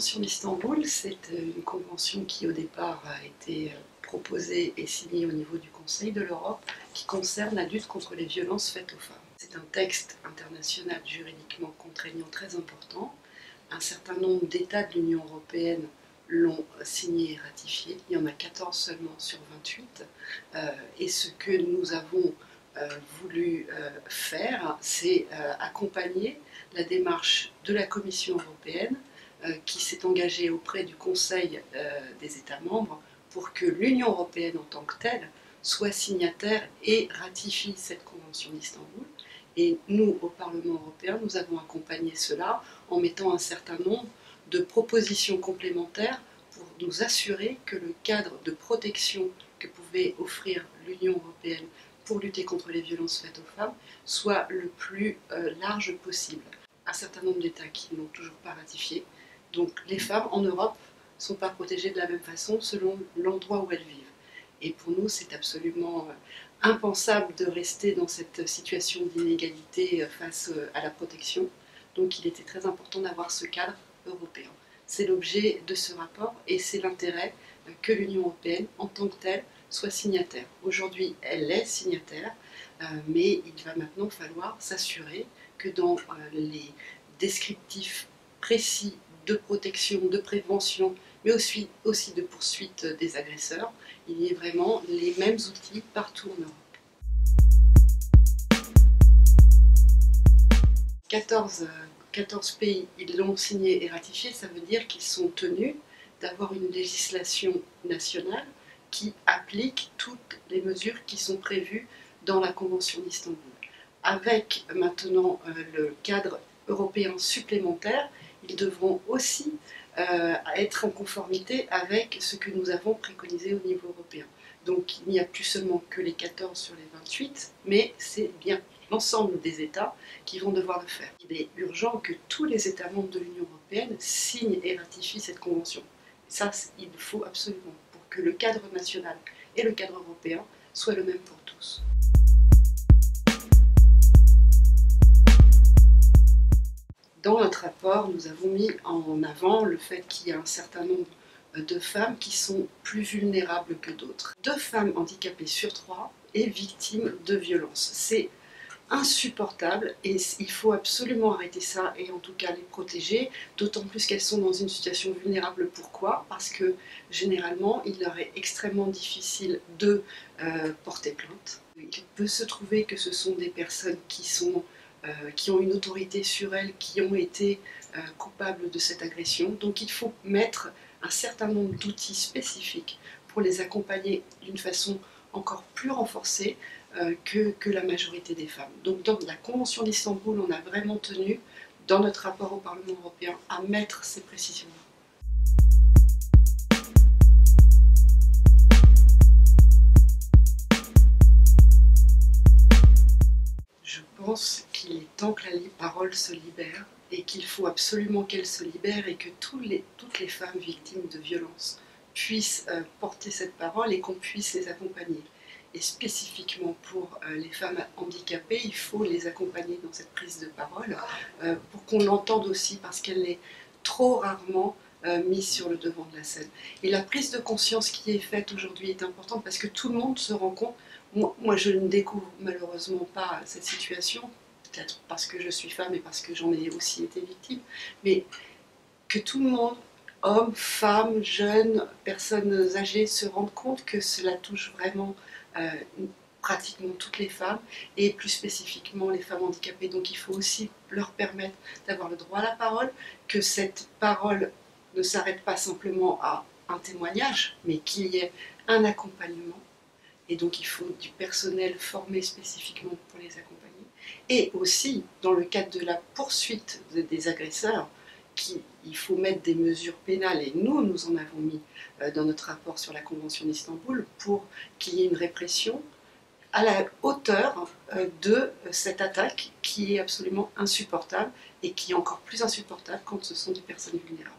Convention d'Istanbul, c'est une convention qui au départ a été proposée et signée au niveau du Conseil de l'Europe, qui concerne la lutte contre les violences faites aux femmes. C'est un texte international juridiquement contraignant très important. Un certain nombre d'États de l'Union européenne l'ont signé et ratifié. Il y en a 14 seulement sur 28. Et ce que nous avons voulu faire, c'est accompagner la démarche de la Commission européenne qui s'est engagée auprès du Conseil des États membres pour que l'Union européenne en tant que telle soit signataire et ratifie cette Convention d'Istanbul. Et nous, au Parlement européen, nous avons accompagné cela en mettant un certain nombre de propositions complémentaires pour nous assurer que le cadre de protection que pouvait offrir l'Union européenne pour lutter contre les violences faites aux femmes soit le plus large possible. Un certain nombre d'États qui n'ont toujours pas ratifié. Donc les femmes en Europe ne sont pas protégées de la même façon selon l'endroit où elles vivent. Et pour nous, c'est absolument impensable de rester dans cette situation d'inégalité face à la protection. Donc il était très important d'avoir ce cadre européen. C'est l'objet de ce rapport et c'est l'intérêt que l'Union européenne, en tant que telle, soit signataire. Aujourd'hui, elle est signataire, mais il va maintenant falloir s'assurer que dans les descriptifs précis de protection, de prévention, mais aussi de poursuite des agresseurs, il y ait vraiment les mêmes outils partout en Europe. 14 pays ils l'ont signé et ratifié, ça veut dire qu'ils sont tenus d'avoir une législation nationale qui applique toutes les mesures qui sont prévues dans la Convention d'Istanbul. Avec maintenant le cadre européen supplémentaire, ils devront aussi être en conformité avec ce que nous avons préconisé au niveau européen. Donc il n'y a plus seulement que les 14 sur les 28, mais c'est bien l'ensemble des États qui vont devoir le faire. Il est urgent que tous les États membres de l'Union européenne signent et ratifient cette convention. Ça, il faut absolument pour que le cadre national et le cadre européen soient le même pour tous. Dans notre rapport, nous avons mis en avant le fait qu'il y a un certain nombre de femmes qui sont plus vulnérables que d'autres. 2 femmes handicapées sur 3 est victime de violences. C'est insupportable et il faut absolument arrêter ça et en tout cas les protéger, d'autant plus qu'elles sont dans une situation vulnérable. Pourquoi? Parce que généralement il leur est extrêmement difficile de porter plainte. Il peut se trouver que ce sont des personnes qui ont une autorité sur elles, qui ont été coupables de cette agression. Donc il faut mettre un certain nombre d'outils spécifiques pour les accompagner d'une façon encore plus renforcée que la majorité des femmes. Donc dans la Convention d'Istanbul, on a vraiment tenu, dans notre rapport au Parlement européen, à mettre ces précisions-là. Je pense qu'il est temps que la parole se libère et qu'il faut absolument qu'elle se libère et que toutes les femmes victimes de violences puissent porter cette parole et qu'on puisse les accompagner. Et spécifiquement pour les femmes handicapées, il faut les accompagner dans cette prise de parole pour qu'on l'entende aussi parce qu'elle est trop rarement mise sur le devant de la scène. Et la prise de conscience qui est faite aujourd'hui est importante parce que tout le monde se rend compte. Moi, je ne découvre malheureusement pas cette situation, peut-être parce que je suis femme et parce que j'en ai aussi été victime, mais que tout le monde, hommes, femmes, jeunes, personnes âgées, se rendent compte que cela touche vraiment pratiquement toutes les femmes et plus spécifiquement les femmes handicapées. Donc il faut aussi leur permettre d'avoir le droit à la parole, que cette parole ne s'arrête pas simplement à un témoignage, mais qu'il y ait un accompagnement. Et donc il faut du personnel formé spécifiquement pour les accompagner. Et aussi, dans le cadre de la poursuite des agresseurs, il faut mettre des mesures pénales, et nous en avons mis dans notre rapport sur la Convention d'Istanbul, pour qu'il y ait une répression à la hauteur de cette attaque qui est absolument insupportable, et qui est encore plus insupportable quand ce sont des personnes vulnérables.